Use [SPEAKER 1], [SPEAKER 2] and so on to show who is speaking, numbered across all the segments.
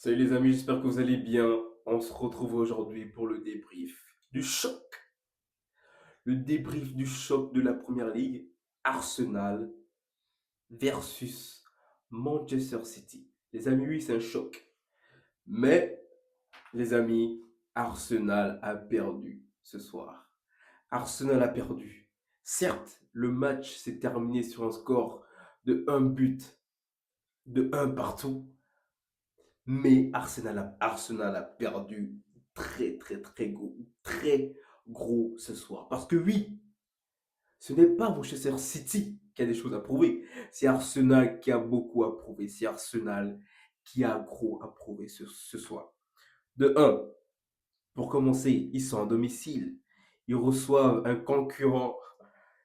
[SPEAKER 1] Salut les amis, j'espère que vous allez bien. On se retrouve aujourd'hui pour le débrief du choc. Le débrief du choc de la Première Ligue. Arsenal versus Manchester City. Les amis, oui, c'est un choc. Mais, les amis, Arsenal a perdu ce soir. Arsenal a perdu. Certes, le match s'est terminé sur un score de un but, de un partout. Mais Arsenal a perdu très gros ce soir. Parce que oui, ce n'est pas Manchester City qui a des choses à prouver. C'est Arsenal qui a beaucoup à prouver. C'est Arsenal qui a gros à prouver ce soir. De un, pour commencer, ils sont à domicile. Ils reçoivent un concurrent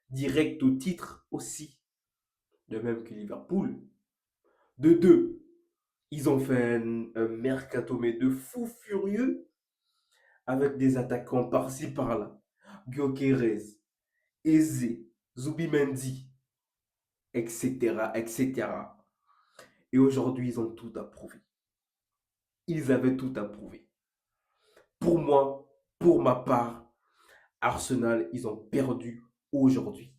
[SPEAKER 1] direct au titre aussi, de même que Liverpool. De deux, ils ont fait un mercato mais de fou furieux avec des attaquants par-ci par-là. Gyökeres, Eze, Zubimendi, etc., etc. Et aujourd'hui, ils ont tout à prouver. Ils avaient tout à prouver. Pour moi, pour ma part, Arsenal, ils ont perdu aujourd'hui.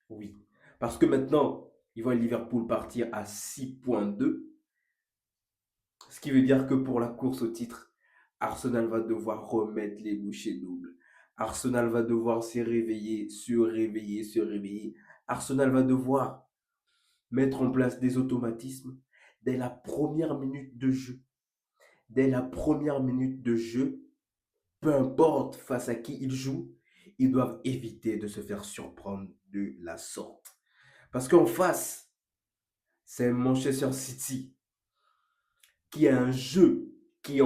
[SPEAKER 1] Oui. Parce que maintenant, ils voient Liverpool partir à 6,2. Ce qui veut dire que pour la course au titre, Arsenal va devoir remettre les bouchées doubles. Arsenal va devoir se réveiller, se réveiller, se réveiller. Arsenal va devoir mettre en place des automatismes dès la première minute de jeu. Dès la première minute de jeu, peu importe face à qui ils jouent, ils doivent éviter de se faire surprendre de la sorte. Parce qu'en face, c'est Manchester City qui a un jeu qui est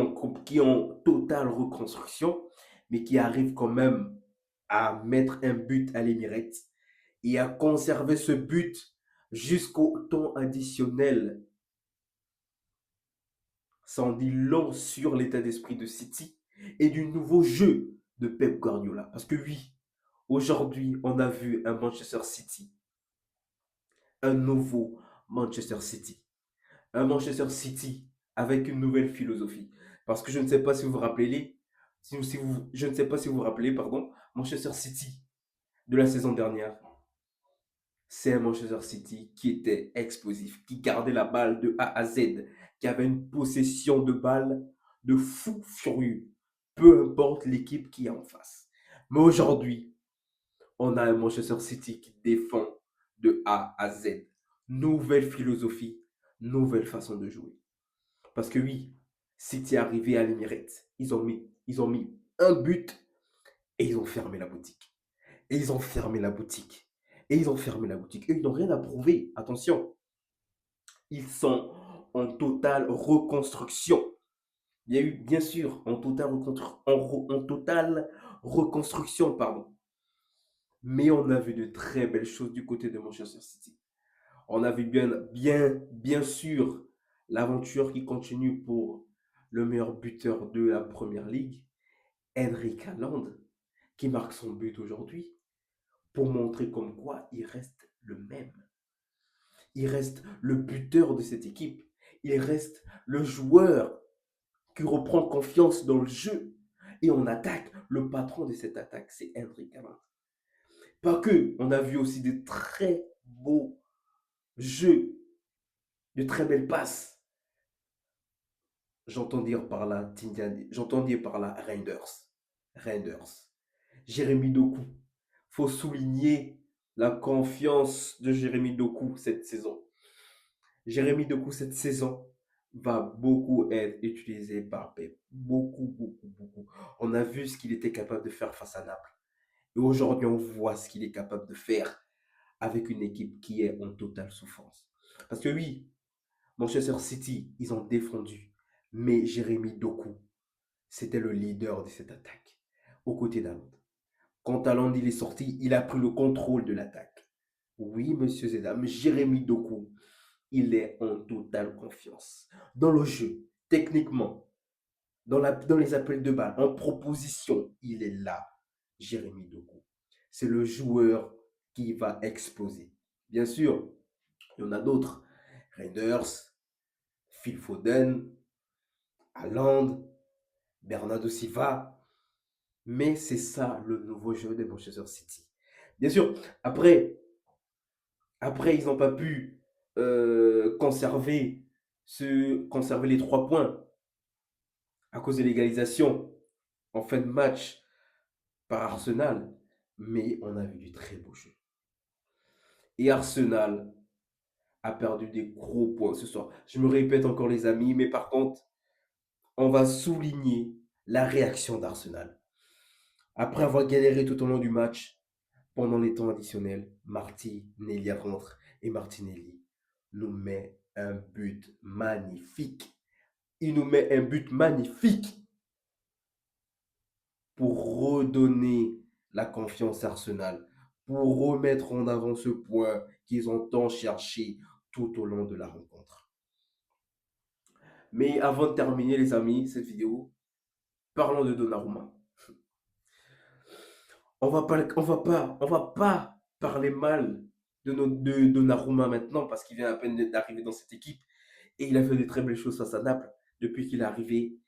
[SPEAKER 1] en totale reconstruction, mais qui arrive quand même à mettre un but à l'Emirates et à conserver ce but jusqu'au temps additionnel. Ça en dit long sur l'état d'esprit de City et du nouveau jeu de Pep Guardiola. Parce que oui, aujourd'hui, on a vu un Manchester City, un nouveau Manchester City. Un Manchester City avec une nouvelle philosophie. Parce que je ne sais pas si vous vous rappelez, je ne sais pas si vous vous rappelez, pardon, Manchester City de la saison dernière. C'est un Manchester City qui était explosif, qui gardait la balle de A à Z, qui avait une possession de balle de fou furieux, peu importe l'équipe qui est en face. Mais aujourd'hui, on a un Manchester City qui défend de A à Z. Nouvelle philosophie, nouvelle façon de jouer. Parce que oui, City est arrivé à l'Emirates. Ils ont mis un but et ils ont fermé la boutique. Et ils ont fermé la boutique. Et ils ont fermé la boutique. Et ils n'ont rien à prouver. Attention, ils sont en totale reconstruction. Il y a eu, bien sûr, en totale reconstruction, pardon. Mais on a vu de très belles choses du côté de Manchester City. On a vu bien sûr, l'aventure qui continue pour le meilleur buteur de la Première Ligue, Henrik Haaland, qui marque son but aujourd'hui, pour montrer comme quoi il reste le même. Il reste le buteur de cette équipe. Il reste le joueur qui reprend confiance dans le jeu. Et on attaque. Le patron de cette attaque, c'est Henrik Haaland. Pas que, on a vu aussi de très beaux jeux, de très belles passes. J'entends dire par là Reinders. Reinders. Jérémy Doku. Faut souligner la confiance de Jérémy Doku cette saison. Jérémy Doku cette saison va beaucoup être utilisé par Pep. Beaucoup. On a vu ce qu'il était capable de faire face à Naples. Et aujourd'hui, on voit ce qu'il est capable de faire avec une équipe qui est en totale souffrance. Parce que oui, Manchester City, ils ont défendu. Mais Jérémy Doku, c'était le leader de cette attaque, aux côtés d'Haaland. Quand Haaland il est sorti, il a pris le contrôle de l'attaque. Oui, monsieur Zedam, Jérémy Doku, il est en totale confiance. Dans le jeu, techniquement, dans les appels de balle, en proposition, il est là, Jérémy Doku. C'est le joueur qui va exploser. Bien sûr, il y en a d'autres. Reinders, Phil Foden, Haaland, Bernardo Silva. Mais c'est ça le nouveau jeu de Manchester City. Bien sûr, après, ils n'ont pas pu conserver les 3 points à cause de l'égalisation en fin de match par Arsenal. Mais on a vu du très beau jeu. Et Arsenal a perdu des gros points ce soir. Je me répète encore les amis, mais par contre, on va souligner la réaction d'Arsenal. Après avoir galéré tout au long du match, pendant les temps additionnels, Martinelli rentre et Martinelli nous met un but magnifique. Il nous met un but magnifique pour redonner la confiance à Arsenal, pour remettre en avant ce point qu'ils ont tant cherché tout au long de la rencontre. Mais avant de terminer, les amis, cette vidéo, parlons de Donnarumma. On va pas parler mal de Donnarumma maintenant parce qu'il vient à peine d'arriver dans cette équipe et il a fait de très belles choses face à Naples depuis qu'il est arrivé.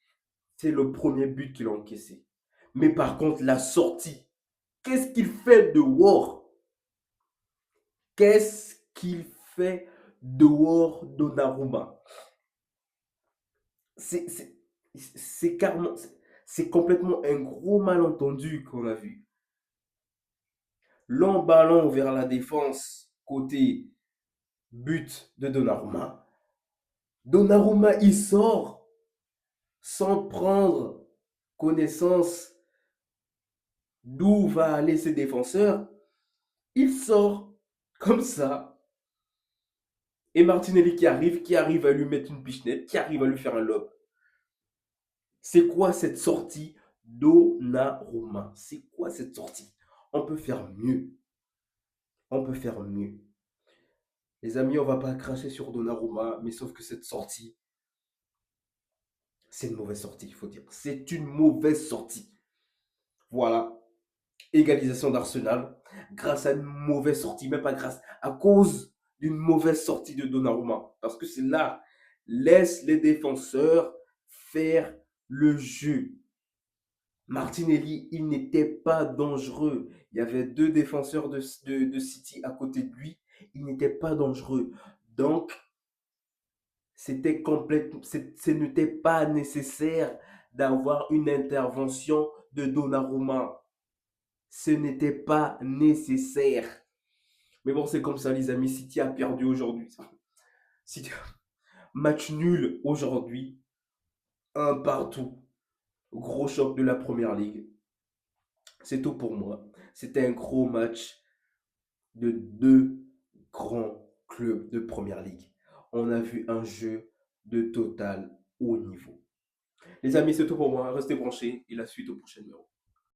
[SPEAKER 1] C'est le premier but qu'il a encaissé. Mais par contre, la sortie, qu'est-ce qu'il fait dehors? Qu'est-ce qu'il fait dehors Donnarumma? C'est carrément, c'est complètement un gros malentendu qu'on a vu. L'emballant vers la défense côté but de Donnarumma. Donnarumma, il sort sans prendre connaissance d'où va aller ses défenseurs. Il sort comme ça. Et Martinelli qui arrive à lui mettre une pichenette, qui arrive à lui faire un lob. C'est quoi cette sortie Donnarumma? C'est quoi cette sortie? On peut faire mieux. On peut faire mieux. Les amis, on va pas cracher sur Donnarumma, mais sauf que cette sortie, c'est une mauvaise sortie, il faut dire. C'est une mauvaise sortie. Voilà. Égalisation d'Arsenal grâce à une mauvaise sortie, même pas grâce, à cause d'une mauvaise sortie de Donnarumma. Parce que c'est là, laisse les défenseurs faire le jeu. Martinelli, il n'était pas dangereux. Il y avait 2 défenseurs de City à côté de lui. Il n'était pas dangereux. Donc, ce n'était pas nécessaire d'avoir une intervention de Donnarumma. Ce n'était pas nécessaire. Mais bon, c'est comme ça, les amis. City a perdu aujourd'hui. City, match nul aujourd'hui. Un partout. Gros choc de la première ligue. C'est tout pour moi. C'était un gros match de 2 grands clubs de première ligue. On a vu un jeu de total haut niveau. Les amis, c'est tout pour moi. Restez branchés et la suite au prochain numéro.